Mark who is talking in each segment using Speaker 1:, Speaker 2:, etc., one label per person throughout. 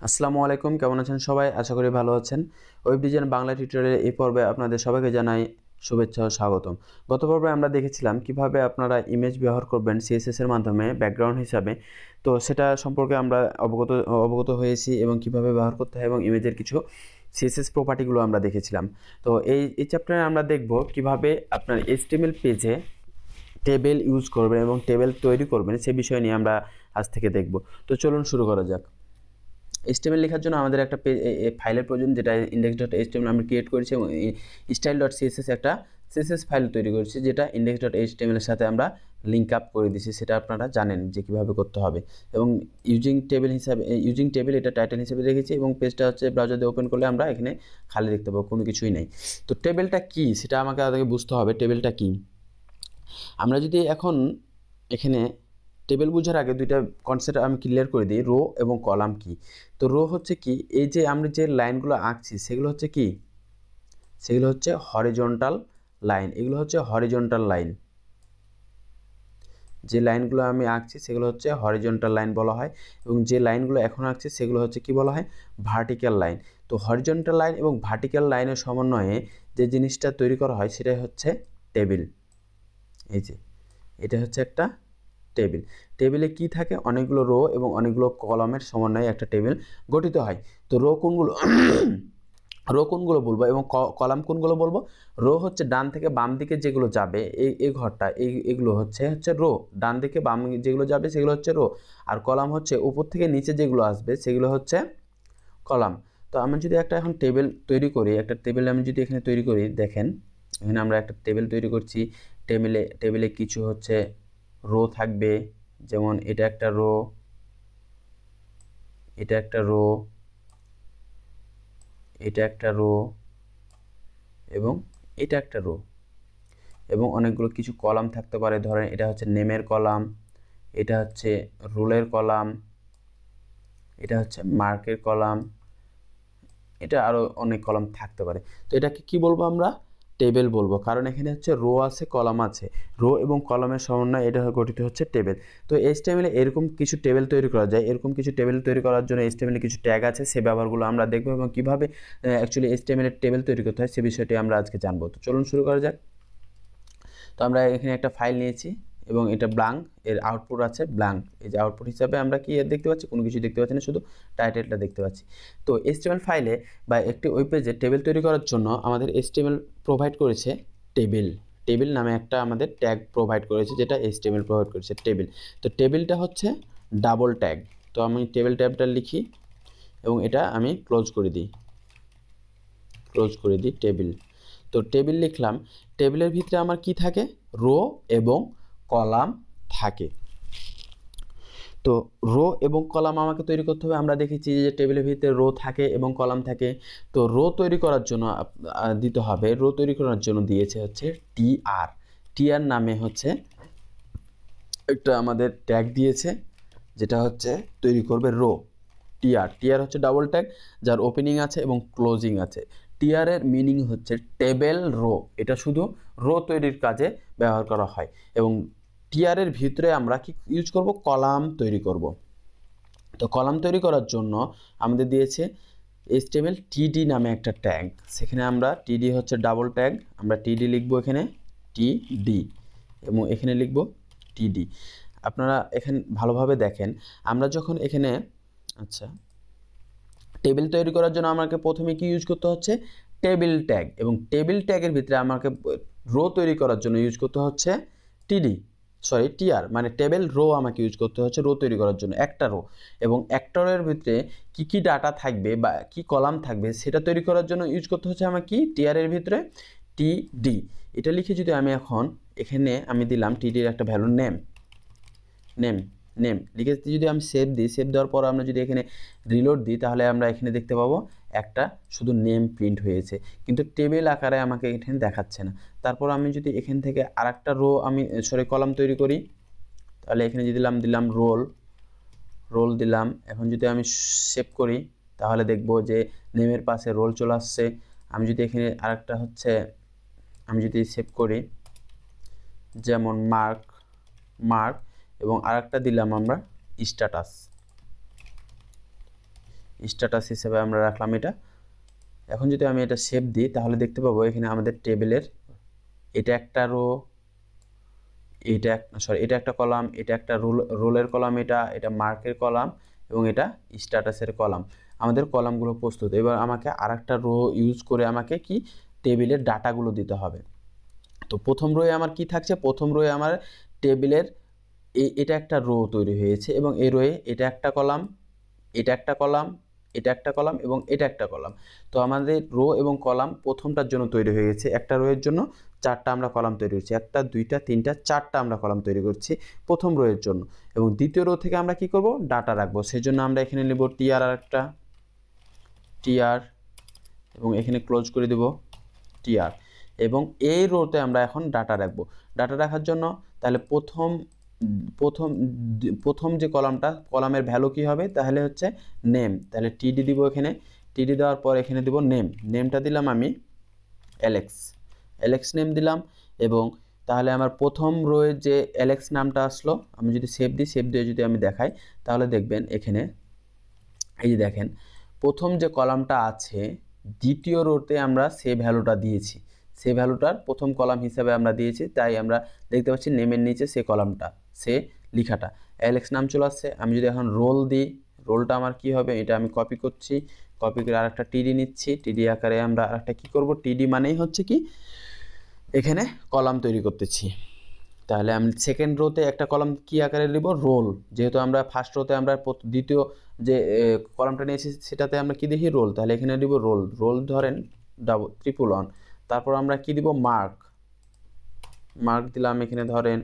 Speaker 1: আসসালামু আলাইকুম, কেমন আছেন সবাই? আশা করি ভালো আছেন। ওয়েব ডিজাইন বাংলা টিউটোরিয়ালের এই পর্বে আপনাদের সবাইকে জানাই শুভেচ্ছা ও স্বাগতম। গত পর্বে আমরা দেখেছিলাম কিভাবে আপনারা ইমেজ ব্যবহার করবেন সিএসএস এর মাধ্যমে ব্যাকগ্রাউন্ড হিসাবে। তো সেটা সম্পর্কে আমরা অবগত হয়েছি এবং কিভাবে ব্যবহার করতে হয় এবং ইমেজের কিছু সিএসএস প্রপার্টিগুলো আমরা দেখেছিলাম। তো এই চ্যাপ্টারে আমরা দেখব কিভাবে আপনার এইচটিএমএল পেজে টেবিল ইউজ করবেন এবং টেবিল তৈরি করবেন সে বিষয় নিয়ে আমরা আজ থেকে দেখব। তো চলুন শুরু করা যাক। এইচটিএমএল লেখার জন্য আমাদের একটা ফাইলের প্রয়োজন, যেটা index.html আমরা ক্রিয়েট করেছি এবং style.css একটা সিএসএস ফাইল তৈরি করেছি যেটা index.html এর সাথে আমরা লিঙ্ক আপ করে দিয়েছি। সেটা আপনারা জানেন যে কিভাবে করতে হবে। এবং ইউজিং টেবিল এটা টাইটেল হিসেবে রেখেছি এবং পেজটা হচ্ছে ব্রাউজার দিয়ে ওপেন করলে আমরা এখানে খালি দেখতে পাবো, কোনো কিছুই নেই। তো টেবিলটা কি সেটা আমাকে আগে বুঝতে হবে। টেবিলটা কি, আমরা যদি এখন এখানে টেবিল বোঝার আগে দুইটা কনসেপ্ট আমি ক্লিয়ার করে দিই। রো এবং কলাম কি। তো রো হচ্ছে কি, এই যে আমরা যে লাইনগুলো আঁকছি সেগুলো হচ্ছে কি, সেগুলো হচ্ছে হরিজন্টাল লাইন। এগুলো হচ্ছে হরিজন্টাল লাইন। যে লাইনগুলো আমি আঁকছি সেগুলো হচ্ছে হরিজন্টাল লাইন বলা হয় এবং যে লাইনগুলো এখন আঁকছি সেগুলো হচ্ছে কি বলা হয়, ভার্টিক্যাল লাইন। তো হরিজন্টাল লাইন এবং ভার্টিক্যাল লাইনের সমন্বয়ে যে জিনিসটা তৈরি করা হয় সেটাই হচ্ছে টেবিল। এই যে এটা হচ্ছে একটা টেবিল। টেবিলে কি থাকে, অনেকগুলো রো এবং অনেকগুলো কলামের সমন্বয়ে একটা টেবিল গঠিত হয়। তো রো কোনগুলো রো কোনগুলো বলবো এবং কলাম কোনগুলো বলবো। রো হচ্ছে ডান থেকে বাম দিকে যেগুলো যাবে, এই ঘরটা এগুলো হচ্ছে রো। ডান থেকে বাম যেগুলো যাবে সেগুলো হচ্ছে রো। আর কলাম হচ্ছে উপর থেকে নিচে যেগুলো আসবে সেগুলো হচ্ছে কলাম। তো আমি যদি একটা এখন টেবিল তৈরি করি, একটা টেবিল আমি যদি এখানে তৈরি করি, দেখেন এখানে আমরা একটা টেবিল তৈরি করছি। টেবিলে কিছু হচ্ছে রো থাকবে, যেমন এটা একটা রো, এটা একটা রো, এটা একটা রো এবং এটা একটা রো। এবং অনেকগুলো কিছু কলাম থাকতে পারে, ধরেন এটা হচ্ছে নেমের কলাম, এটা হচ্ছে রোলের কলাম, এটা হচ্ছে মার্কের কলাম, এটা আরও অনেক কলাম থাকতে পারে। তো এটাকে কি বলবো আমরা, টেবিল বলবো, কারণ এখানে হচ্ছে রো আছে কলাম আছে। রো এবং কলামের সমন্বয় এটা গঠিত হচ্ছে টেবিল। তো এইচটিএমএল এরকম কিছু টেবিল তৈরি করা যায়। এরকম কিছু টেবিল তৈরি করার জন্য এইচটিএমএল কিছু ট্যাগ আছে, সে ব্যবহারগুলো আমরা দেখবো এবং কীভাবে অ্যাকচুয়ালি এইচটিএমএল এর টেবিল তৈরি করতে হয় সে বিষয়টি আমরা আজকে জানবো। তো চলুন শুরু করা যাক। তো আমরা এখানে একটা ফাইল নিয়েছি এবং এটা ব্ল্যাঙ্ক, এর আউটপুট আছে ব্ল্যাঙ্ক। এই যে আউটপুট হিসাবে আমরা কি দেখতে পাচ্ছি, কোনো কিছু দেখতে পাচ্ছি না, শুধু টাইটেলটা দেখতে পাচ্ছি। তো এইচটিএমএল ফাইলে বা একটি ওয়েব পেজে টেবিল তৈরি করার জন্য আমাদের এইচটিএমএল প্রোভাইড করেছে টেবিল। টেবিল নামে একটা আমাদের ট্যাগ প্রোভাইড করেছে, যেটা এইচটিএমএল প্রোভাইড করেছে টেবিল। তো টেবিলটা হচ্ছে ডাবল ট্যাগ। তো আমি টেবিল ট্যাবটা লিখি এবং এটা আমি ক্লোজ করে দিই টেবিল। তো টেবিল লিখলাম। টেবিলের ভিতরে আমার কি থাকে, রো এবং কলাম থাকে। তো রো এবং কলাম আমাকে তৈরি করতে হবে। আমরা দেখেছি যে টেবিলের ভিতরে রো থাকে এবং কলাম থাকে। তো রো তৈরি করার জন্য দিতে হবে, রো তৈরি করার জন্য দিয়েছে হচ্ছে টিআর নামে হচ্ছে একটা আমাদের ট্যাগ দিয়েছে, যেটা হচ্ছে তৈরি করবে রো। টিআর হচ্ছে ডাবল ট্যাগ যার ওপেনিং আছে এবং ক্লোজিং আছে। টিআর এর মিনিং হচ্ছে টেবিল রো। এটা শুধু রো তৈরির কাজে ব্যবহার করা হয় এবং টিআর এর ভিতরে আমরা কি ইউজ করব, কলাম তৈরি করব। তো কলাম তৈরি করার জন্য আমাদের দিয়েছে এইচটিএমএল টিডি নামে একটা ট্যাগ। সেখানে আমরা টিডি হচ্ছে ডাবল ট্যাগ, আমরা টিডি লিখবো এখানে টিডি এবং এখানে লিখব টিডি। আপনারা এখানে ভালোভাবে দেখেন, আমরা যখন এখানে আচ্ছা টেবিল তৈরি করার জন্য আমাকে প্রথমে কি ইউজ করতে হচ্ছে, টেবিল ট্যাগ। এবং টেবিল ট্যাগের ভিতরে আমাকে রো তৈরি করার জন্য ইউজ করতে হচ্ছে টিআর, মানে টেবিল রো আমাকে ইউজ করতে হচ্ছে রো তৈরি করার জন্য একটা রো। এবং একটা রোয়ের ভিতরে কি কি ডাটা থাকবে বা কি কলাম থাকবে সেটা তৈরি করার জন্য ইউজ করতে হচ্ছে আমার কি, টিআর এর ভিতরে টিডি। এটা লিখে যদি আমি এখন এখানে আমি দিলাম টিডির একটা ভ্যালু নেম লিখে যদি আমি সেভ দিই, সেভ দেওয়ার পর আমরা যদি এখানে রিলোড দিই তাহলে আমরা এখানে দেখতে পাবো একটা শুধু নেম প্রিন্ট হয়েছে, কিন্তু টেবিল আকারে আমাকে এখানে দেখাচ্ছে না। তারপর আমি যদি এখান থেকে আরেকটা রো কলাম তৈরি করি, তাহলে এখানে যদি দিলাম রোল দিলাম। এখন যদি আমি সেভ করি তাহলে দেখব যে নেমের পাশে রোল চলে আসছে। আমি যদি এখানে আরেকটা আমি যদি সেভ করি, যেমন মার্ক এবং আরেকটা দিলাম আমরা স্ট্যাটাস হিসেবে আমরা রাখলাম এটা। এখন যদি আমি এটা সেভ দিই তাহলে দেখতে পাবো এখানে আমাদের টেবিলের এটা একটা রো, এটা একটা কলাম, এটা একটা রোলের কলাম, এটা মার্কের কলাম এবং এটা স্ট্যাটাসের কলাম। আমাদের কলামগুলো প্রস্তুত। এবার আমাকে আরেকটা রো ইউজ করে আমাকে কি টেবিলের ডাটাগুলো দিতে হবে। তো প্রথম রোয়ে আমার কি থাকছে, প্রথম রোয়ে আমার টেবিলের এটা একটা রো তৈরি হয়েছে এবং এই রোয়ে এটা একটা কলাম, এটা একটা কলাম, এটা একটা কলাম এবং এটা একটা কলাম। তো আমাদের রো এবং কলাম প্রথমটার জন্য তৈরি হয়ে গেছে। একটা রোয়ের জন্য 4টা আমরা কলাম তৈরি করছি, 1টা 2টা 3টা 4টা আমরা কলাম তৈরি করছি প্রথম রোয়ের জন্য। এবং দ্বিতীয় রো থেকে আমরা কি করব, ডাটা রাখবো। সেই জন্য আমরা এখানে নেব টিআর আর একটা টিআর এবং এখানে ক্লোজ করে দেব টিআর এবং এই রোতে আমরা এখন ডাটা রাখবো। ডাটা রাখার জন্য তাহলে প্রথম যে কলামের ভ্যালু কি হবে, তাহলে হচ্ছে নেম। তাহলে টিডি দিব, এখানে টিডি দেওয়ার পর এখানে দিব নেমটা দিলাম আমি অ্যালেক্স নেম দিলাম। এবং তাহলে আমার প্রথম রোয়ের যে অ্যালেক্স নামটা আসলো, আমি যদি সেভ দিয়ে যদি আমি দেখাই তাহলে দেখবেন এখানে এই যে দেখেন প্রথম যে কলামটা আছে দ্বিতীয় রোতে আমরা সে ভ্যালুটা দিয়েছি, সে ভ্যালুটার প্রথম কলাম হিসেবে আমরা দিয়েছি। তাই আমরা দেখতে পাচ্ছি নেমের নিচে সে কলামটা, সে লেখাটা অ্যালেক্স নাম চলে আসছে। আমি যদি এখন রোল দিই, রোলটা আমার কি হবে, এটা আমি কপি করছি, কপি করে আরেকটা টিডি নিচ্ছি, টিডি আকারে আমরা আরেকটা কি করব, টিডি মানেই হচ্ছে কি এখানে কলাম তৈরি করতেছি। তাহলে আমি সেকেন্ড রোতে একটা কলাম কি আকারে নিব, রোল। যেহেতু আমরা ফার্স্ট রোতে আমরা দ্বিতীয় যে কলামটা নিয়েছি সেটাতে আমরা কি দেখি, রোল। তাহলে এখানে দিব রোল ধরেন ট্রিপল ওয়ান। তারপর আমরা কি দিব, মার্ক দিলাম এখানে ধরেন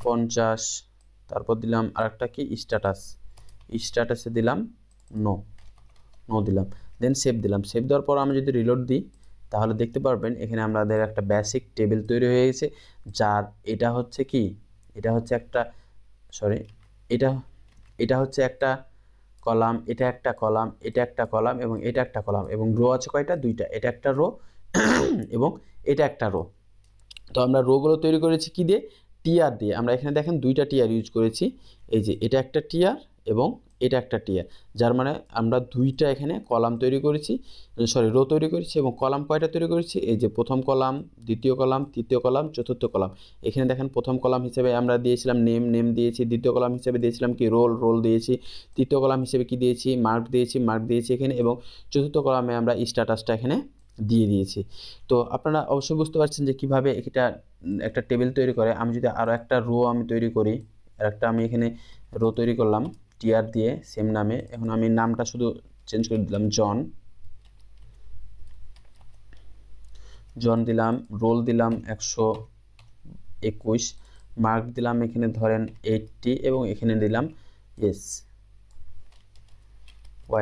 Speaker 1: 50। তারপর দিলাম আরেকটা কি স্ট্যাটাসে দিলাম নো দিলাম, দেন সেভ দিলাম। সেভ দেওয়ার পর আমি যদি রিলোড দিই তাহলে দেখতে পারবেন এখানে আমাদের একটা বেসিক টেবিল তৈরি হয়ে গেছে। যার এটা হচ্ছে কি, এটা হচ্ছে একটা এটা হচ্ছে একটা কলাম, এটা একটা কলাম, এটা একটা কলাম এবং এটা একটা কলাম এবং রো আছে কয়টা, 2টা। এটা একটা রো এবং এটা একটা রো। তো আমরা রোগুলো তৈরি করেছি কি দিয়ে, টিআর দিয়ে। আমরা এখানে দেখেন 2টা টিআর ইউজ করেছি। এই যে এটা একটা টিআর এবং এটা একটা টিআর, যার মানে আমরা 2টা এখানে কলাম তৈরি করেছি, রো তৈরি করেছি। এবং কলাম কয়টা তৈরি করেছি, এই যে প্রথম কলাম, দ্বিতীয় কলাম, তৃতীয় কলাম, চতুর্থ কলাম। এখানে দেখেন প্রথম কলাম হিসেবে আমরা দিয়েছিলাম নেম দিয়েছি, দ্বিতীয় কলাম হিসেবে দিয়েছিলাম কি রোল দিয়েছি, তৃতীয় কলাম হিসেবে কি দিয়েছি, মার্ক দিয়েছি এখানে, এবং চতুর্থ কলামে আমরা স্ট্যাটাসটা এখানে দিয়ে দিয়েছি। তো আপনারা অবশ্যই বুঝতে পারছেন যে কিভাবে এটা একটা টেবিল তৈরি করে। আমি যদি আরও একটা রো আমি তৈরি করি, আর একটা আমি এখানে রো তৈরি করলাম টিআর দিয়ে সেম নামে। এখন আমি নামটা শুধু চেঞ্জ করে দিলাম জন দিলাম, রোল দিলাম 121, মার্ক দিলাম এখানে ধরেন 80 এবং এখানে দিলাম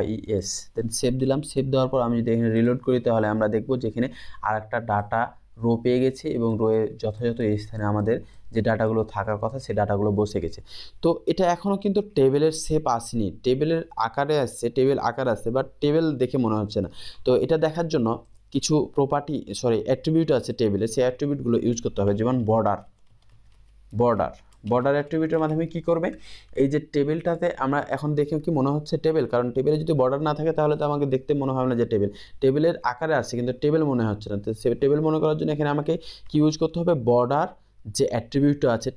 Speaker 1: YES, দেন সেভ দিলাম। সেভ দেওয়ার পর আমি যদি এখানে রিলোড করি তাহলে আমরা দেখব যে এখানে আর একটা ডাটা রো পেয়ে গেছি এবং রোয়ের যথাযথ স্থানে আমাদের যে ডাটাগুলো থাকার কথা সেই ডাটাগুলো বসে গেছে। তো এটা এখনও কিন্তু টেবিলের শেপ আসেনি, টেবিলের আকারে আসছে, টেবিল আকার আসছে, বাট টেবিল দেখে মনে হচ্ছে না। তো এটা দেখার জন্য কিছু অ্যাট্রিবিউট আছে টেবিলে, সেই অ্যাট্রিবিউটগুলো ইউজ করতে হবে। যেমন বর্ডার অ্যাট্রিবিউটের মাধ্যমে কি করবে, এই যে টেবিলটাতে আমরা এখন দেখে কি মনে হচ্ছে টেবিল, কারণ টেবিলে যদি বর্ডার না থাকে তাহলে তো আমাকে দেখতে মনে হবে না যে টেবিলের আকারে আসছে কিন্তু টেবিল মনে হচ্ছে না। তো সে টেবিল মনে করার জন্য এখানে আমাকে কি ইউজ করতে হবে, বর্ডার যে অ্যাট্রিবিউটটা আছে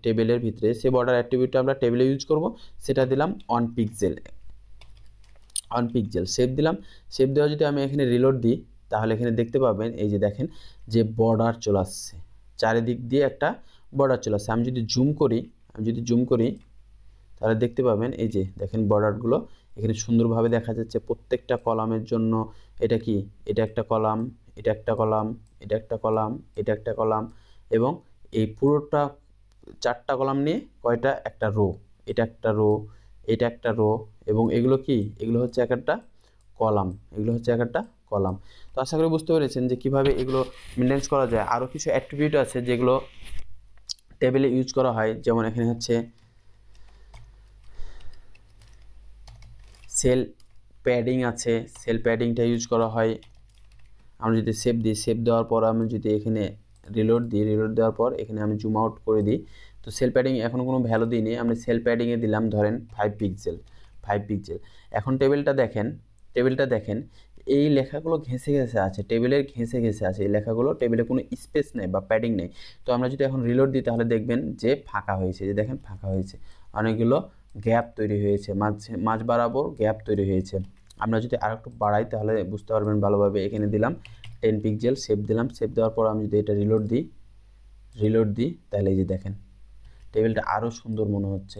Speaker 1: টেবিলের ভিতরে, সেই বর্ডার অ্যাট্রিবিউটটা আমরা টেবিলে ইউজ করব। সেটা দিলাম 1 পিক্সেল, সেভ দিলাম। সেভ দেওয়া যদি আমি এখানে রিলোড দিই তাহলে এখানে দেখতে পাবেন এই যে দেখেন যে বর্ডার চলে আসছে, চারিদিক দিয়ে একটা বর্ডার চলে আসছে। আমি যদি জুম করি তাহলে দেখতে পাবেন এই যে দেখেন বর্ডারগুলো এখানে সুন্দরভাবে দেখা যাচ্ছে প্রত্যেকটা কলামের জন্য। এটা কি, এটা একটা কলাম, এটা একটা কলাম, এটা একটা কলাম, এটা একটা কলাম এবং এই পুরোটা 4টা কলাম নিয়ে কয়টা, একটা রো, এটা একটা রো, এটা একটা রো এবং এগুলো কি, এগুলো হচ্ছে এক একটা কলাম। তো আশা করি বুঝতে পেরেছেন যে কিভাবে এগুলো মেনটেন করা যায়। আরও কিছু অ্যাট্রিবিউট আছে যেগুলো টেবিলে ইউজ করা হয়, যেমন এখানে হচ্ছে সেল প্যাডিং আছে, সেল প্যাডিংটা ইউজ করা হয়। আমরা যদি সেভ দিই, সেভ দেওয়ার পর আমি যদি এখানে রিলোড দেওয়ার পর এখানে আমি জুম আউট করে দিই, তো সেল প্যাডিং এখন কোনো ভ্যালু দিইনি, আমরা সেল প্যাডিংয়ে দিলাম ধরেন 5 পিক্সেল, 5 পিক্সেল। এখন টেবিলটা দেখেন এই লেখাগুলো ঘেঁষে আছে, টেবিলের ঘেঁষে আছে এই লেখাগুলো, টেবিলে কোনো স্পেস নেই বা প্যাডিং নেই। তো আমরা যদি এখন রিলোড দিই তাহলে দেখবেন যে ফাঁকা হয়েছে, যে দেখেন ফাঁকা হয়েছে, অনেকগুলো গ্যাপ তৈরি হয়েছে, মাঝ বরাবর গ্যাপ তৈরি হয়েছে। আমরা যদি আর একটু বাড়াই তাহলে বুঝতে পারবেন ভালোভাবে। এখানে দিলাম 10 পিক্সেল, সেভ দিলাম। সেভ দেওয়ার পর আমি যদি এটা রিলোড দিই তাহলে এই যে দেখেন টেবিলটা আরও সুন্দর মনে হচ্ছে,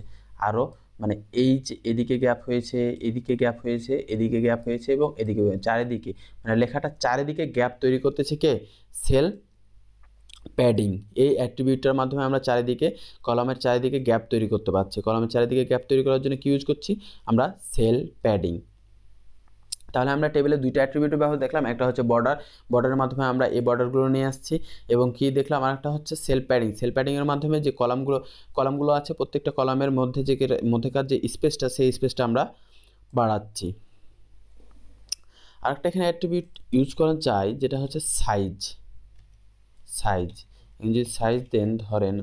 Speaker 1: আরও মানে এই যে এদিকে গ্যাপ হয়েছে, এদিকে গ্যাপ হয়েছে, এদিকে গ্যাপ হয়েছে এবং এদিকে চারিদিকে, মানে লেখাটা চারিদিকে গ্যাপ তৈরি করতেছে কে? Sell padding. এই অ্যাট্রিবিউটটার মাধ্যমে আমরা কলামের চারিদিকে গ্যাপ তৈরি করতে পারছি। কলামের চারিদিকে গ্যাপ তৈরি করার জন্য কি ইউজ করছি আমরা? Sell padding. তাহলে আমরা টেবিলে দুইটা অ্যাট্রিবিউট ব্যবহার দেখলাম, একটা হচ্ছে বর্ডারের মাধ্যমে আমরা এই বর্ডারগুলো নিয়ে আসছি, এবং কি দেখলাম আরেকটা হচ্ছে সেল প্যাডিংয়ের মাধ্যমে যে কলামগুলো আছে প্রত্যেকটা কলামের মধ্যেকার যে স্পেসটা, সেই স্পেসটা আমরা বাড়াচ্ছি। আরেকটা এখানে অ্যাট্রিবিউট ইউজ করা যায় যেটা হচ্ছে সাইজ। যদি সাইজ দেন, ধরেন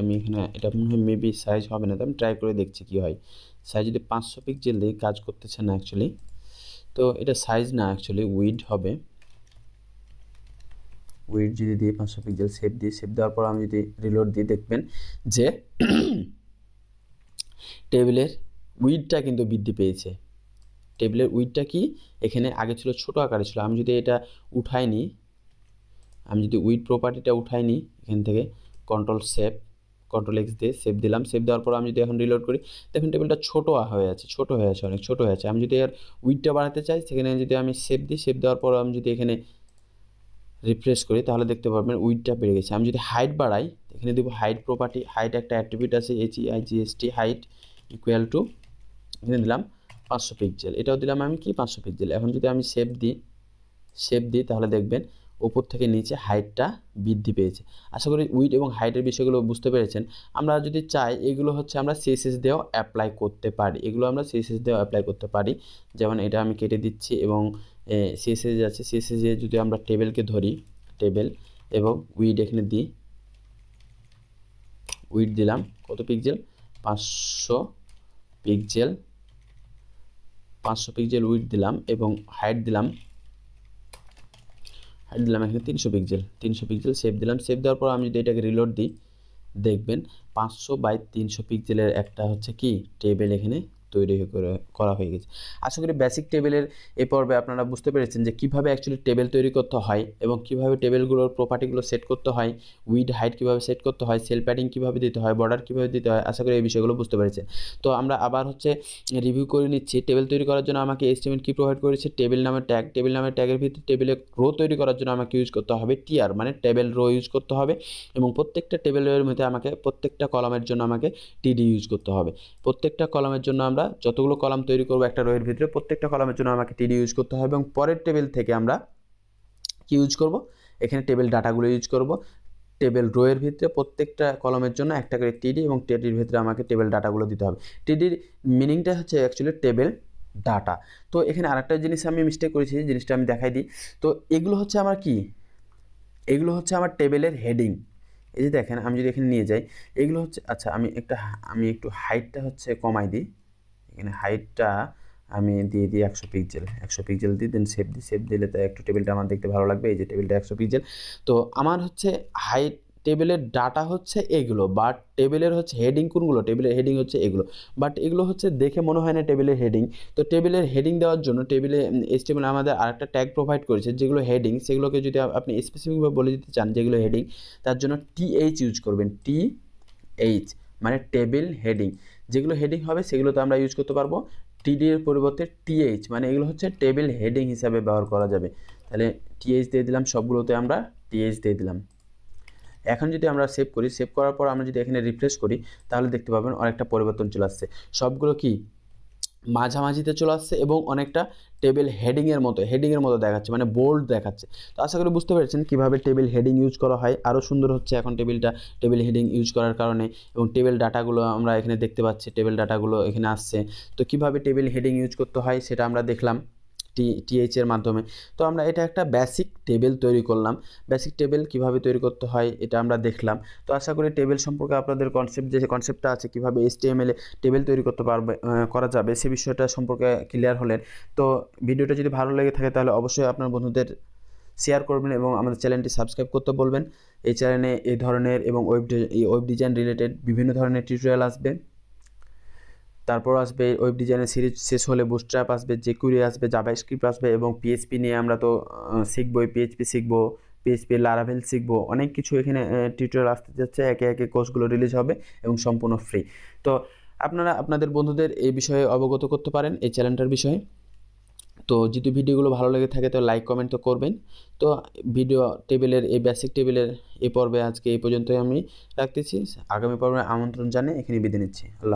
Speaker 1: আমি এখানে এটা মনে হয় মেবি সাইজ হবে না, তো আমি ট্রাই করে দেখছি কি হয়। সাইজ যদি 500 পিক্সেল দিয়ে কাজ করতেছে না অ্যাকচুয়ালি, তো এটা সাইজ না অ্যাকচুয়ালি উইড হবে। উইড যদি দিয়ে 500 পিক্সেল, সেভ দেওয়ার পর আমি যদি রিলোড দিই দেখবেন যে টেবিলের উইডটা কিন্তু বৃদ্ধি পেয়েছে। টেবিলের উইডটা কি এখানে আগে ছিল ছোট আকারে ছিল, আমি যদি এটা উঠাই নিই, আমি যদি উইড প্রপার্টিটা উঠাই নিই এখান থেকে, কন্ট্রোল এক্স দিয়ে সেভ দিলাম। সেভ দেওয়ার পর আমি যদি এখন রিলোড করি দেখুন টেবিলটা ছোট হয়ে আছে, অনেক ছোট হয়ে আছে। আমি যদি এর উইডটা বাড়াতে চাই, সেখানে যদি আমি সেভ দিই, সেভ দেওয়ার পর আমি যদি এখানে রিফ্রেশ করি তাহলে দেখতে পারবেন উইডটা বেড়ে গেছে। আমি যদি হাইট বাড়াই, এখানে দেবো হাইট প্রপার্টি, হাইট একটা অ্যাট্রিবিউট আছে HEIGST, হাইট ইকুয়াল টু, এখানে দিলাম 500 পিক্সেল, এটাও দিলাম আমি কি 500 পিক্সেল। এখন যদি আমি সেভ দিই তাহলে দেখবেন উপর থেকে নিচে হাইটটা বৃদ্ধি পেয়েছে। আশা করি উইড এবং হাইটের বিষয়গুলো বুঝতে পেরেছেন। আমরা যদি চাই এগুলো হচ্ছে আমরা CSS দিয়েও অ্যাপ্লাই করতে পারি, যেমন এটা আমি কেটে দিচ্ছি এবং CSS আছে, CSS এ যদি আমরা টেবিলকে ধরি, টেবিল এবং উইড এখানে দিই, উইড দিলাম কত পিক্সেল? 500 পিক্সেল উইড দিলাম, এবং হাইট দিলাম এখানে 300 পিক্সেল। সেভ দিলাম। সেভ দেওয়ার পর আমি যদি এটাকে রিলোড দিই দেখবেন 500 বাই 300 পিক্সেলের একটা হচ্ছে কি টেবিল এখানে তৈরি করা হয়ে গেছে। আশা করি বেসিক টেবিলের এই পর্বে আপনারা বুঝতে পেরেছেন যে কীভাবে অ্যাকচুয়ালি টেবিল তৈরি করতে হয় এবং কীভাবে টেবিলগুলোর প্রপার্টিগুলো সেট করতে হয়, উইড হাইট কীভাবে সেট করতে হয়, সেল প্যাডিং কীভাবে দিতে হয়, বর্ডার কীভাবে দিতে হয়। আশা করি এই বিষয়গুলো বুঝতে পেরেছেন। তো আমরা আবার হচ্ছে রিভিউ করে নিচ্ছি। টেবিল তৈরি করার জন্য আমাকে HTML কি প্রোভাইড করেছে? টেবিল নামের ট্যাগের ভিতরে টেবিলে রো তৈরি করার জন্য আমাকে ইউজ করতে হবে TR, মানে টেবিল রো ইউজ করতে হবে, এবং প্রত্যেকটা টেবিলের মধ্যে আমাকে প্রত্যেকটা কলামের জন্য আমাকে TD ইউজ করতে হবে। প্রত্যেকটা কলামের জন্য আমরা যতগুলো কলাম তৈরি করব একটা রোয়ের ভিতরে, প্রত্যেকটা কলামের জন্য আমাকে TD ইউজ করতে হবে, এবং পরের টেবিল থেকে আমরা কি ইউজ করব? এখানে টেবিল ডাটাগুলো ইউজ করব। টেবিল রোয়ের ভিতরে প্রত্যেকটা কলামের জন্য একটা করে TD, এবং TDর ভিতরে আমাকে টেবিল ডাটাগুলো দিতে হবে। TDর মিনিংটা হচ্ছে অ্যাকচুয়ালি টেবিল ডাটা। তো এখানে আরেকটা জিনিস আমি মিস্টেক করেছি, জিনিসটা আমি দেখাই দিই। তো এগুলো হচ্ছে আমার কি? এগুলো হচ্ছে আমার টেবিলের হেডিং। এই যে দেখেন আমি যদি এখানে নিয়ে যাই, এগুলো হচ্ছে, আচ্ছা আমি একটু হাইটটা হচ্ছে কমাই দিই। এখানে হাইটটা আমি দিয়ে দিই 100 পিক্সেল দিই, দেন সেভ দিলে তো একটু টেবিলটা আমার দেখতে ভালো লাগবে। এই যে টেবিলটা 100 পিক্সেল। তো আমার হচ্ছে হাইট টেবিলের ডাটা হচ্ছে এগুলো, বাট টেবিলের হচ্ছে হেডিং কোনগুলো? টেবিলের হেডিং হচ্ছে এগুলো, বাট এগুলো হচ্ছে দেখে মনে হয় না টেবিলের হেডিং। তো টেবিলের হেডিং দেওয়ার জন্য HTML আমাদের আরেকটা ট্যাগ প্রোভাইড করেছে, যেগুলো হেডিং, সেগুলোকে যদি আপনি স্পেসিফিকভাবে বলে দিতে চান যেগুলো হেডিং, তার জন্য TH ইউজ করবেন। TH মানে টেবিল হেডিং। যেগুলো হেডিং হবে সেগুলোতে আমরা ইউজ করতে পারবো। TD এর পরিবর্তে TH, মানে এগুলো হচ্ছে টেবিল হেডিং হিসাবে ব্যবহার করা যাবে। তাহলে TH দিয়ে দিলাম, সবগুলোতে আমরা TH দিয়ে দিলাম। এখন যদি আমরা সেভ করি, সেভ করার পর আমরা যদি এখানে রিফ্রেশ করি তাহলে দেখতে পাবেন অনেকটা পরিবর্তন চলে আসছে। সবগুলো কি মাঝামাঝিতে চলে আসছে এবং অনেকটা টেবিল হেডিংয়ের মতো দেখাচ্ছে, মানে বোল্ড দেখাচ্ছে। তো আশা করি বুঝতে পেরেছেন কীভাবে টেবিল হেডিং ইউজ করা হয়। আরও সুন্দর হচ্ছে এখন টেবিল হেডিং ইউজ করার কারণে, এবং টেবিল ডাটাগুলো আমরা এখানে দেখতে পাচ্ছি, টেবিল ডাটাগুলো এখানে আসছে। তো কীভাবে টেবিল হেডিং ইউজ করতে হয় সেটা আমরা দেখলাম। টিএইচ এর মাধ্যমে। তো আমরা এটা একটা বেসিক টেবিল তৈরি করলাম। বেসিক টেবিল কিভাবে তৈরি করতে হয় এটা আমরা দেখলাম। তো আশা করি টেবিল সম্পর্কে আপনাদের যে কনসেপ্টটা আছে কীভাবে HTML এ টেবিল তৈরি করা যাবে সে বিষয়টা সম্পর্কে ক্লিয়ার হলেন। তো ভিডিওটা যদি ভালো লেগে থাকে তাহলে অবশ্যই আপনার বন্ধুদের শেয়ার করবেন এবং আমাদের চ্যানেলটি সাবস্ক্রাইব করতে বলবেন। এই চ্যানেলে এই ধরনের এবং ওয়েব ডিজাইন রিলেটেড বিভিন্ন ধরনের টিউটোরিয়াল আসবে। তারপর আসবে ওয়েব ডিজাইনের সিরিজ শেষ হলে বুটস্ট্র্যাপ আসবে, jQuery আসবে, জাভাস্ক্রিপ্ট আসবে এবং PHP নিয়ে আমরা তো শিখবই। PHP শিখবো, PHP লারাভেল শিখবো, অনেক কিছু এখানে টিউটোরিয়াল আসতে যাচ্ছে। একে একে কোর্সগুলো রিলিজ হবে এবং সম্পূর্ণ ফ্রি। তো আপনারা আপনাদের বন্ধুদের এই বিষয়ে অবগত করতে পারেন, এই চ্যানেলটার বিষয়ে। তো যদি ভিডিওগুলো ভালো লেগে থাকে তো লাইক কমেন্ট তো করবেন। তো ভিডিও টেবিলের এই বেসিক টেবিলের এই পর্বে আজকে এই পর্যন্তই আমি রাখতেছি। আগামী পর্বে আমন্ত্রণ জানিয়ে এখানে বিদায় নিচ্ছি।